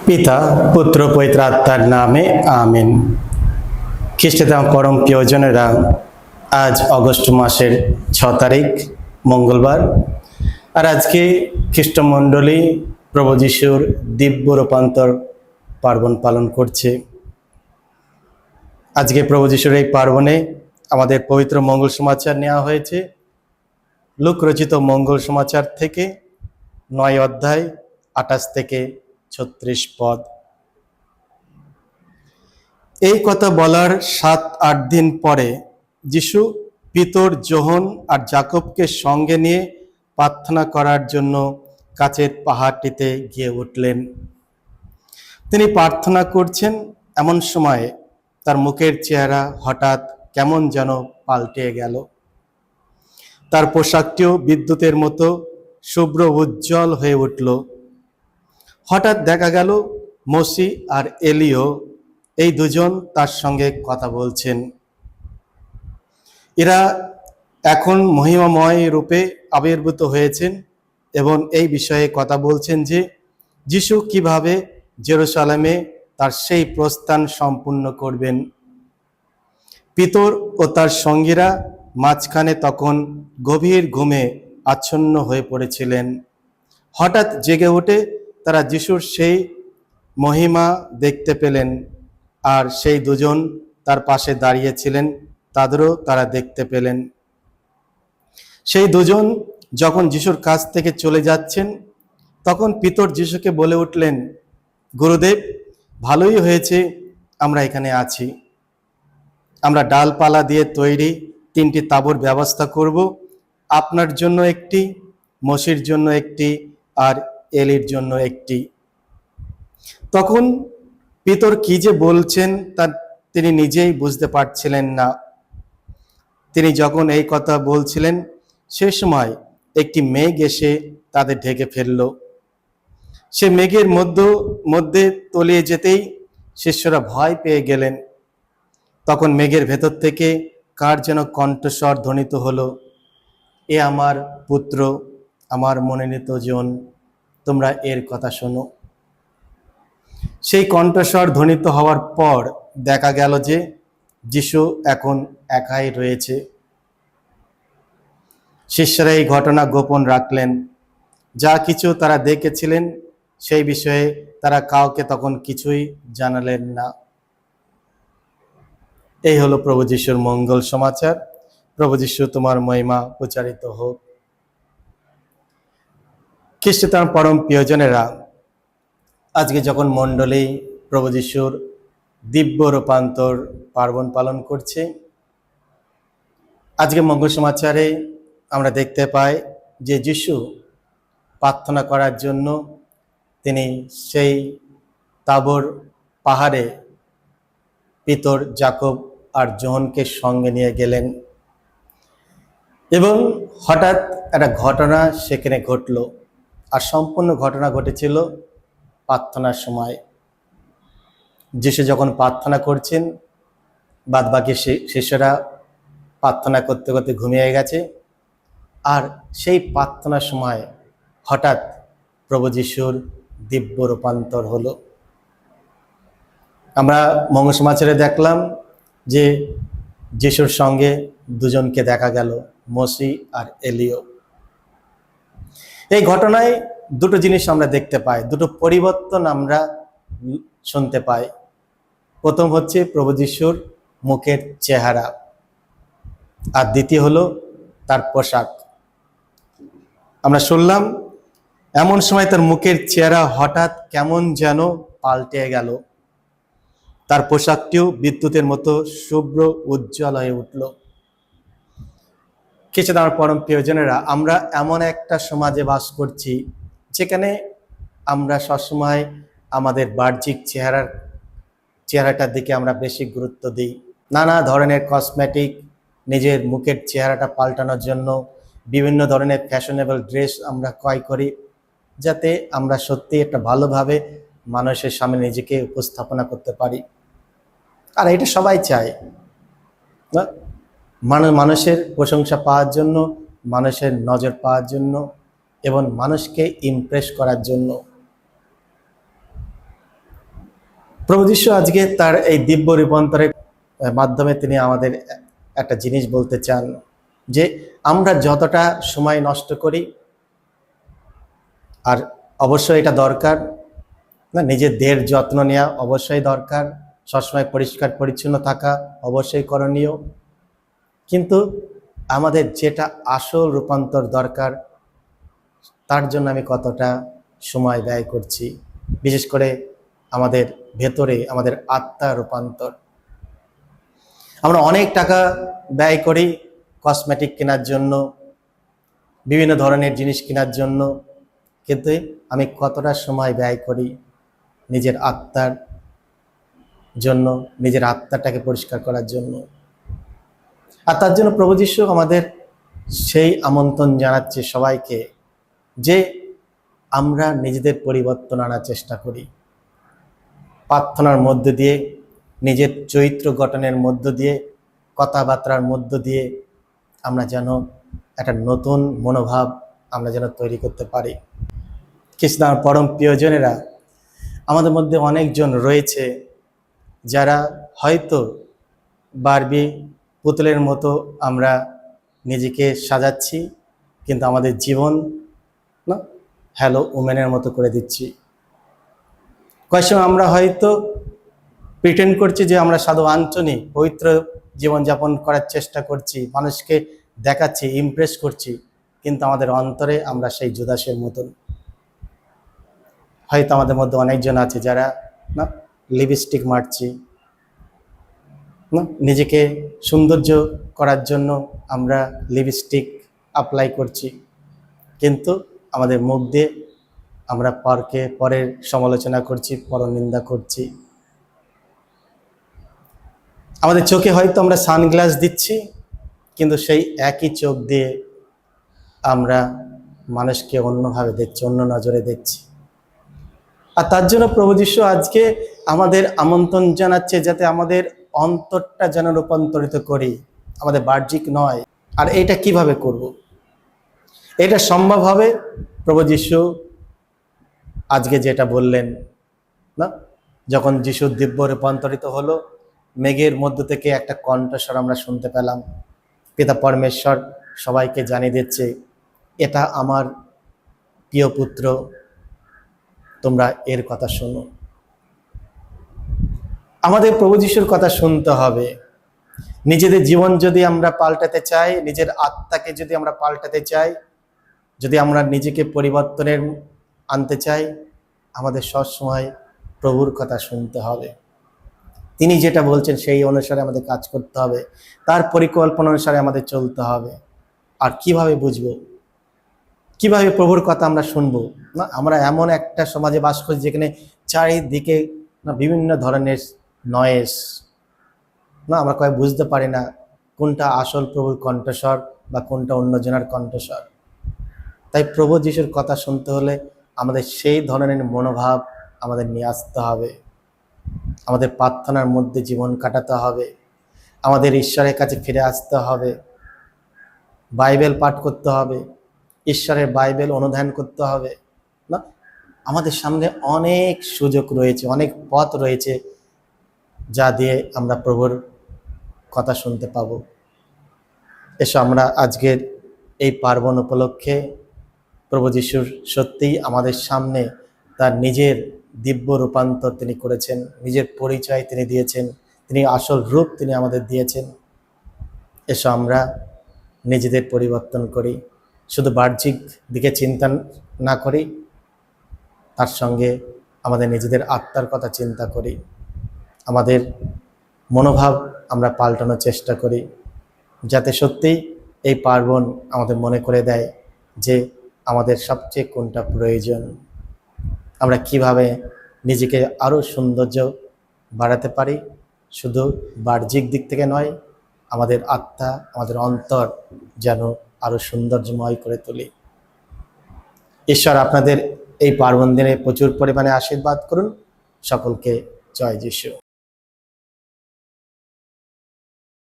পিতা পুত্র পবিত্র আত্মার নামে আমিন। খ্রিস্টধর্ম পরম প্রিয়জনেরা, আজ অগস্ট মাসের 6 তারিখ মঙ্গলবার, আর আজকে খ্রিস্টমণ্ডলী প্রভু যিশুর দিব্য রূপান্তর পার্বণ পালন করছে। আজকে প্রভু যিশুর এই পার্বণে আমাদের পবিত্র মঙ্গল সমাচার নেওয়া হয়েছে লূক রচিত মঙ্গল সমাচার থেকে 9 অধ্যায় 28 থেকে 36 পদ। এই কথা বলার 7-8 দিন পরে যিশু পিতর, যোহন আর যাকবকে সঙ্গে নিয়ে প্রার্থনা করার জন্য কাছের পাহাড়টিতে গিয়ে উঠলেন। তিনি প্রার্থনা করছেন, এমন সময় তার মুখের চেহারা হঠাৎ কেমন যেন পাল্টে গেল। তার পোশাকটিও বিদ্যুতের মতো শুভ্র উজ্জ্বল হয়ে উঠল। হঠাৎ দেখা গেল মোশি আর এলিও, এই দুজন তার সঙ্গে কথা বলছেন। এরা এখন মহিমাময় রূপে আবির্ভূত হয়েছেন এবং এই বিষয়ে কথা বলছেন যে যিশু কিভাবে জেরুজালেমে তার সেই প্রস্থান সম্পূর্ণ করবেন। পিতর ও তার সঙ্গীরা মাঝখানে তখন গভীর ঘুমে আচ্ছন্ন হয়ে পড়েছিলেন। হঠাৎ জেগে উঠে তারা যিশুর সেই মহিমা দেখতে পেলেন, আর সেই দুজন তার পাশে দাঁড়িয়েছিলেন, তাদেরও তারা দেখতে পেলেন। সেই দুজন যখন যিশুর কাছ থেকে চলে যাচ্ছেন, তখন পিতর যিশুকে বলে উঠলেন, গুরুদেব, ভালোই হয়েছে আমরা এখানে আছি। আমরা ডালপালা দিয়ে তৈরি 3টি তাঁবুর ব্যবস্থা করব, আপনার জন্য একটি, মোশির জন্য একটি, আর এলির জন্য একটি। তখন পিতর কি যে বলছেন তা তিনি নিজেই বুঝতে পারছিলেন না। তিনি যখন এই কথা বলছিলেন, সে সময় একটি মেঘ এসে তাদের ঢেকে ফেলল। সে মেঘের মধ্যে তলিয়ে যেতেই শিষ্যরা ভয় পেয়ে গেলেন। তখন মেঘের ভেতর থেকে কার যেন কণ্ঠস্বর ধ্বনিত হলো, এ আমার পুত্র, আমার মনোনীত জন, তোমরা এর কথা শোনো। সেই কণ্ঠস্বর ধ্বনিত হওয়ার পর দেখা গেল যে যিশু এখন একাই রয়েছে। শিষ্যরা এই ঘটনা গোপন রাখলেন। যা কিছু তারা দেখেছিলেন সেই বিষয়ে তারা কাউকে তখন কিছুই জানালেন না। এই হলো প্রভু যিশুর মঙ্গল সমাচার। প্রভু যিশু, তোমার মহিমা প্রচারিত হোক। খ্রিস্টধর্ম পরম প্রিয়জনেরা, আজকে যখন মণ্ডলী প্রভু যিশুর দিব্য রূপান্তর পার্বণ পালন করছে, আজকে মঙ্গল সমাচারে আমরা দেখতে পাই যে যিশু প্রার্থনা করার জন্য তিনি সেই তাবর পাহাড়ে পিতর, যাকব আর যোহনকে সঙ্গে নিয়ে গেলেন এবং হঠাৎ একটা ঘটনা সেখানে ঘটল। আর সম্পূর্ণ ঘটনা ঘটেছিল প্রার্থনার সময়। যিশু যখন প্রার্থনা করছেন, বাদবাকি শিষ্যরা প্রার্থনা করতে করতে ঘুমিয়ে গেছে, আর সেই প্রার্থনার সময় হঠাৎ প্রভু যিশুর দিব্য রূপান্তর হলো। আমরা মঙ্গল সমাচারে দেখলাম যে যিশুর সঙ্গে দুজনকে দেখা গেল, মোশি আর এলিও। এই ঘটনায় দুটো জিনিস আমরা দেখতে পাই, দুটো পরিবর্তন আমরা শুনতে পাই। প্রথম হচ্ছে প্রভু যিশুর মুখের চেহারা, আর দ্বিতীয় হলো তার পোশাক। আমরা শুনলাম এমন সময় তার মুখের চেহারা হঠাৎ কেমন যেন পাল্টে গেল। তার পোশাকটিও বিদ্যুতের মতো শুভ্র উজ্জ্বল হয়ে উঠল। কিছু আমার পরম প্রিয়জনেরা, আমরা এমন একটা সমাজে বাস করছি যেখানে আমরা সবসময় আমাদের বাহ্যিক চেহারাটার দিকে আমরা বেশি গুরুত্ব দিই। নানা ধরনের কসমেটিক, নিজের মুখের চেহারাটা পাল্টানোর জন্য বিভিন্ন ধরনের ফ্যাশনেবল ড্রেস আমরা ক্রয় করি, যাতে আমরা সত্যি একটা ভালোভাবে মানুষের সামনে নিজেকে উপস্থাপনা করতে পারি। আর এটা সবাই চায় না, মানুষের প্রশংসা পাওয়ার জন্য, মানুষের নজর পাওয়ার জন্য এবং মানুষকে ইমপ্রেস করার জন্য। প্রভু যীশু আজকে তার এই দিব্য রূপান্তরের মাধ্যমে তিনি আমাদের একটা জিনিস বলতে চান যে আমরা যতটা সময় নষ্ট করি, আর অবশ্যই এটা দরকার না, নিজের দেহের যত্ন নেওয়া অবশ্যই দরকার, সবসময় পরিষ্কার পরিচ্ছন্ন থাকা অবশ্যই করণীয়, কিন্তু আমাদের যেটা আসল রূপান্তর দরকার তার জন্য আমি কতটা সময় ব্যয় করছি, বিশেষ করে আমাদের ভেতরে আমাদের আত্মার রূপান্তর। আমরা অনেক টাকা ব্যয় করি কসমেটিক কেনার জন্য, বিভিন্ন ধরনের জিনিস কেনার জন্য, কিন্তু আমি কতটা সময় ব্যয় করি নিজের আত্মার জন্য, নিজের আত্মাটাকে পরিষ্কার করার জন্য। আর তার জন্য প্রভু যীশু আমাদের সেই আমন্ত্রণ জানাচ্ছে সবাইকে যে আমরা নিজেদের পরিবর্তন আনার চেষ্টা করি, প্রার্থনার মধ্য দিয়ে, নিজের চরিত্র গঠনের মধ্য দিয়ে, কথাবার্তার মধ্য দিয়ে আমরা যেন একটা নতুন মনোভাব আমরা যেন তৈরি করতে পারি। কৃষ্ণার পরম প্রিয়জনেরা, আমাদের মধ্যে অনেকজন রয়েছে যারা হয়তো বারবি পুতুলের মতো আমরা নিজেকে সাজাচ্ছি, কিন্তু আমাদের জীবন না হ্যালো উমেনের মতো করে দিচ্ছি। কয়েক সময় আমরা হয়তো প্রিটেন্ড করছি যে আমরা সাধু আঞ্চনি পবিত্র জীবনযাপন করার চেষ্টা করছি, মানুষকে দেখাচ্ছি, ইমপ্রেস করছি, কিন্তু আমাদের অন্তরে আমরা সেই জুদাসের মতন। হয়তো আমাদের মধ্যে অনেকজন আছে যারা না লিপস্টিক মারছি, না নিজেকে সৌন্দর্য করার জন্য আমরা লিপস্টিক অ্যাপ্লাই করছি, কিন্তু আমাদের মুখ দিয়ে আমরা পরের সমালোচনা করছি, পরনিন্দা করছি। আমাদের চোখে হয়তো আমরা সানগ্লাস দিচ্ছি, কিন্তু সেই একই চোখ দিয়ে আমরা মানুষকে অন্যভাবে দেখছি, অন্য নজরে দেখছি। আর তার জন্য প্রভু যীশু আজকে আমাদের আমন্ত্রণ জানাচ্ছে যাতে আমাদের অন্তরটা যেন রূপান্তরিত করি, আমাদের বাহ্যিক নয়। আর এটা কিভাবে করব? এটা সম্ভব হবে প্রভু যীশু আজকে যেটা বললেন না, যখন যীশু দিব্য রূপান্তরিত হলো, মেঘের মধ্য থেকে একটা কণ্ঠস্বর আমরা শুনতে পেলাম। পিতা পরমেশ্বর সবাইকে জানিয়ে দিচ্ছে, এটা আমার প্রিয় পুত্র, তোমরা এর কথা শোনো। আমাদের প্রভু যীশুর কথা শুনতে হবে। নিজেদের জীবন যদি আমরা পাল্টাতে চাই, নিজের আত্মাকে যদি আমরা পাল্টাতে চাই, যদি আমরা নিজেকে পরিবর্তনের আনতে চাই, আমাদের সবসময় প্রভুর কথা শুনতে হবে। তিনি যেটা বলছেন সেই অনুসারে আমাদের কাজ করতে হবে, তার পরিকল্পনা অনুসারে আমাদের চলতে হবে। আর কিভাবে বুঝবো, কিভাবে প্রভুর কথা আমরা শুনবো? না, আমরা এমন একটা সমাজে বাস করি যেখানে চারিদিকে না বিভিন্ন ধরনের নয়েজ, না আমরা কয়েক বুঝতে পারি না কোনটা আসল প্রভুর কণ্ঠস্বর বা কোনটা অন্যজনের কণ্ঠস্বর। তাই প্রভু যীশুর কথা শুনতে হলে আমাদের সেই ধরনের মনোভাব আমাদের নিয়ে আসতে হবে, আমাদের প্রার্থনার মধ্যে জীবন কাটাতে হবে, আমাদের ঈশ্বরের কাছে ফিরে আসতে হবে, বাইবেল পাঠ করতে হবে, ঈশ্বরের বাইবেল অনুধ্যান করতে হবে। না, আমাদের সামনে অনেক সুযোগ রয়েছে, অনেক পথ রয়েছে যা দিয়ে আমরা প্রভুর কথা শুনতে পাবো। এসো আমরা আজকের এই পার্বণ উপলক্ষে প্রভু যীশুর সত্যিই আমাদের সামনে তার নিজের দিব্য রূপান্তর তিনি করেছেন, নিজের পরিচয় তিনি দিয়েছেন, তিনি আসল রূপ তিনি আমাদের দিয়েছেন। এসো আমরা নিজেদের পরিবর্তন করি, শুধু বাহ্যিক দিকে চিন্তা না করি, তার সঙ্গে আমাদের নিজেদের আত্মার কথা চিন্তা করি, আমাদের মনোভাব আমরা পাল্টানোর চেষ্টা করি, যাতে সত্যিই এই পার্বণ আমাদের মনে করে দেয় যে আমাদের সবচেয়ে কোনটা প্রয়োজন, আমরা কিভাবে নিজেকে আরও সৌন্দর্য বাড়াতে পারি, শুধু বাহ্যিক দিক থেকে নয়, আমাদের আত্মা, আমাদের অন্তর যেন আরও সৌন্দর্যময় করে তুলি। ঈশ্বর আপনাদের এই পার্বণ দিনে প্রচুর পরিমাণে আশীর্বাদ করুন। সকলকে জয় যিশু।